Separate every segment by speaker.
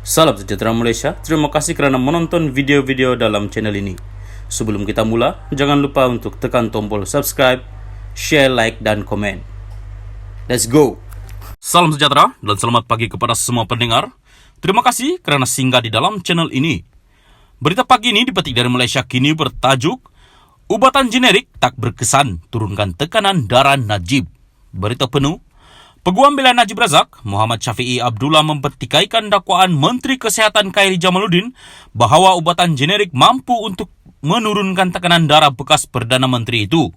Speaker 1: Salam sejahtera Malaysia, terima kasih kerana menonton video-video dalam channel ini. Sebelum kita mula, jangan lupa untuk tekan tombol subscribe, share, like, dan komen. Let's go! Salam sejahtera dan selamat pagi kepada semua pendengar. Terima kasih kerana singgah di dalam channel ini. Berita pagi ini dipetik dari Malaysia Kini bertajuk Ubatan generik tak berkesan, turunkan tekanan darah Najib. Berita penuh. Peguam Bela Najib Razak, Muhammad Syafiee Abdullah mempertikaikan dakwaan Menteri Kesihatan Khairy Jamaluddin bahawa ubatan generik mampu untuk menurunkan tekanan darah bekas Perdana Menteri itu.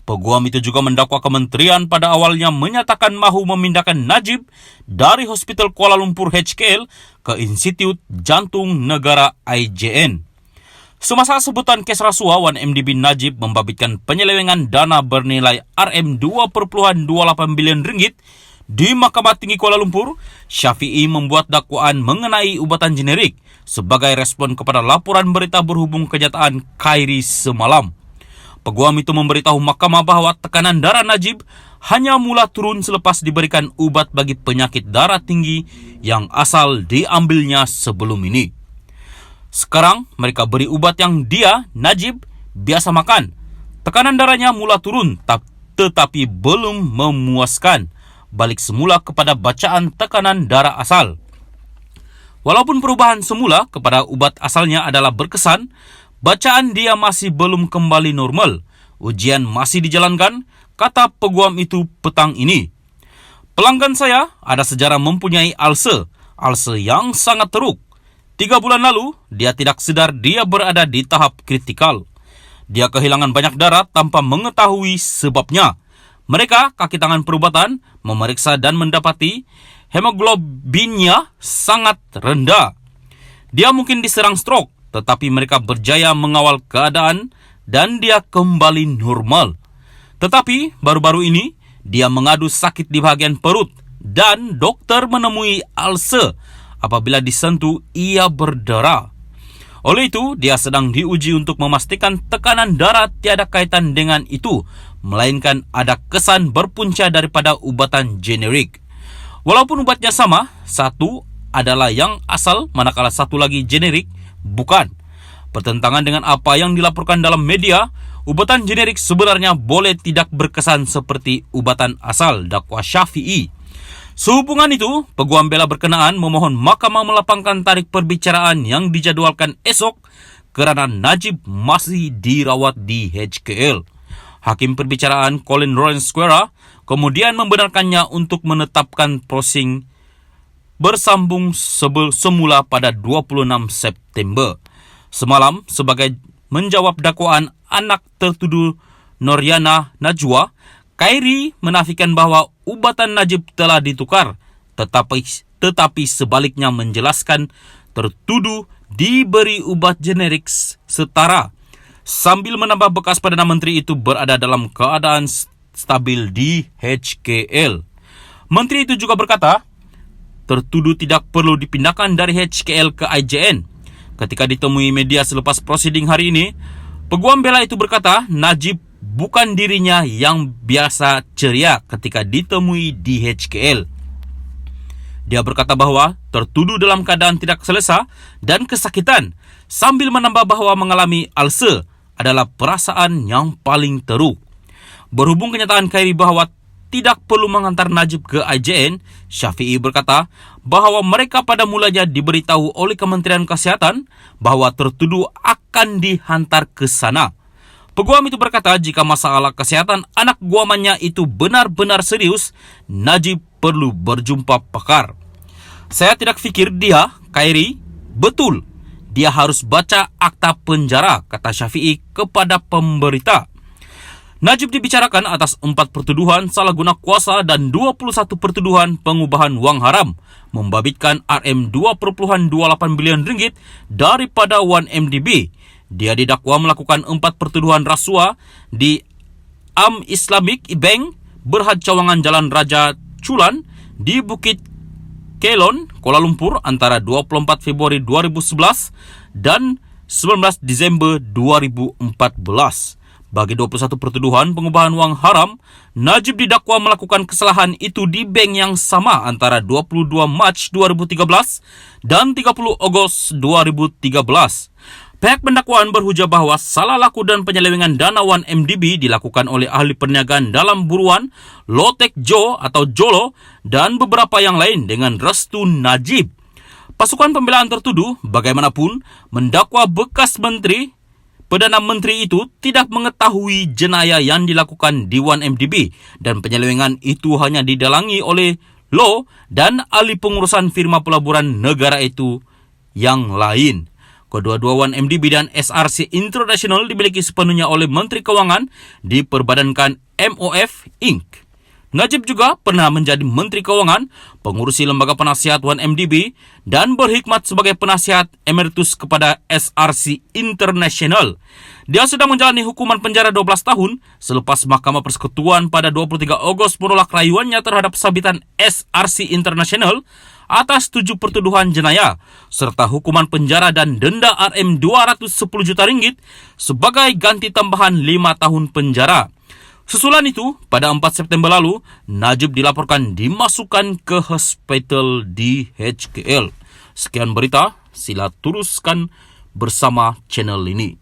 Speaker 1: Peguam itu juga mendakwa kementerian pada awalnya menyatakan mahu memindahkan Najib dari Hospital Kuala Lumpur HKL ke Institut Jantung Negara IJN. Semasa sebutan kes rasuah, 1MDB Najib membabitkan penyelewengan dana bernilai RM2.28 bilion ringgit di Mahkamah Tinggi Kuala Lumpur. Syafiee membuat dakwaan mengenai ubatan generik sebagai respon kepada laporan berita berhubung kenyataan Khairy semalam. Peguam itu memberitahu mahkamah bahawa tekanan darah Najib hanya mula turun selepas diberikan ubat bagi penyakit darah tinggi yang asal diambilnya sebelum ini. Sekarang mereka beri ubat yang dia, Najib, biasa makan. Tekanan darahnya mula turun tetapi belum memuaskan, balik semula kepada bacaan tekanan darah asal. Walaupun perubahan semula kepada ubat asalnya adalah berkesan, bacaan dia masih belum kembali normal. Ujian masih dijalankan, kata peguam itu petang ini. Pelanggan saya ada sejarah mempunyai ulcer yang sangat teruk. 3 bulan lalu, dia tidak sedar dia berada di tahap kritikal. Dia kehilangan banyak darah tanpa mengetahui sebabnya. Mereka, kaki tangan perubatan, memeriksa dan mendapati hemoglobinnya sangat rendah. Dia mungkin diserang stroke, tetapi mereka berjaya mengawal keadaan dan dia kembali normal. Tetapi baru-baru ini, dia mengadu sakit di bahagian perut dan dokter menemui ulcer. Apabila disentuh, ia berdarah. Oleh itu, dia sedang diuji untuk memastikan tekanan darah tiada kaitan dengan itu, melainkan ada kesan berpunca daripada ubatan generik. Walaupun ubatnya sama, satu adalah yang asal manakala satu lagi generik, bukan. Bertentangan dengan apa yang dilaporkan dalam media, ubatan generik sebenarnya boleh tidak berkesan seperti ubatan asal, dakwa Syafiee. Sehubungan itu, peguam bela berkenaan memohon mahkamah melapangkan tarikh perbicaraan yang dijadualkan esok kerana Najib masih dirawat di HKL. Hakim perbicaraan Colin Lawrence Square kemudian membenarkannya untuk menetapkan prosing bersambung semula pada 26 September. Semalam, sebagai menjawab dakwaan anak tertuduh Noryana Najwa, Khairy menafikan bahawa ubatan Najib telah ditukar, tetapi sebaliknya menjelaskan tertuduh diberi ubat generik setara, sambil menambah bekas Perdana Menteri itu berada dalam keadaan stabil di HKL. Menteri itu juga berkata, tertuduh tidak perlu dipindahkan dari HKL ke IJN. Ketika ditemui media selepas prosiding hari ini, peguam bela itu berkata, Najib bukan dirinya yang biasa ceria ketika ditemui di HKL. Dia berkata bahawa tertuduh dalam keadaan tidak selesa dan kesakitan, sambil menambah bahawa mengalami ulcer adalah perasaan yang paling teruk. Berhubung kenyataan Khairy bahawa tidak perlu mengantar Najib ke IJN, Syafiee berkata bahawa mereka pada mulanya diberitahu oleh Kementerian Kesihatan bahawa tertuduh akan dihantar ke sana. Peguam itu berkata jika masalah kesihatan anak guamannya itu benar-benar serius, Najib perlu berjumpa pakar. Saya tidak fikir dia, Khairy, betul. Dia harus baca akta penjara, kata Syafiee kepada pemberita. Najib dibicarakan atas 4 pertuduhan salah guna kuasa dan 21 pertuduhan pengubahan wang haram, membabitkan RM2.28 bilion ringgit daripada 1MDB. Dia didakwa melakukan 4 pertuduhan rasuah di Islamic Bank Berhad Cawangan Jalan Raja Chulan di Bukit Kelon, Kuala Lumpur antara 24 Februari 2011 dan 19 Disember 2014. Bagi 21 pertuduhan pengubahan wang haram, Najib didakwa melakukan kesalahan itu di bank yang sama antara 22 Mac 2013 dan 30 Ogos 2013. Pihak pendakwaan berhujah bahawa salah laku dan penyelewengan dana 1MDB dilakukan oleh ahli perniagaan dalam buruan, Lotek Jo atau Jolo dan beberapa yang lain dengan restu Najib. Pasukan pembelaan tertuduh bagaimanapun mendakwa bekas menteri, Perdana Menteri itu tidak mengetahui jenayah yang dilakukan di 1MDB dan penyelewengan itu hanya didalangi oleh Lo dan ahli pengurusan firma pelaburan negara itu yang lain. Kedua-dua 1MDB dan SRC International dimiliki sepenuhnya oleh Menteri Keuangan diperbadankan MOF Inc. Najib juga pernah menjadi Menteri Keuangan, pengurusi lembaga penasihat 1MDB dan berkhidmat sebagai penasihat emeritus kepada SRC International. Dia sedang menjalani hukuman penjara 12 tahun selepas Mahkamah Persekutuan pada 23 Ogos menolak rayuannya terhadap sabitan SRC International atas 7 pertuduhan jenayah serta hukuman penjara dan denda RM 210 juta ringgit sebagai ganti tambahan 5 tahun penjara. Susulan itu, pada 4 September lalu, Najib dilaporkan dimasukkan ke hospital di HKL. Sekian berita, sila teruskan bersama channel ini.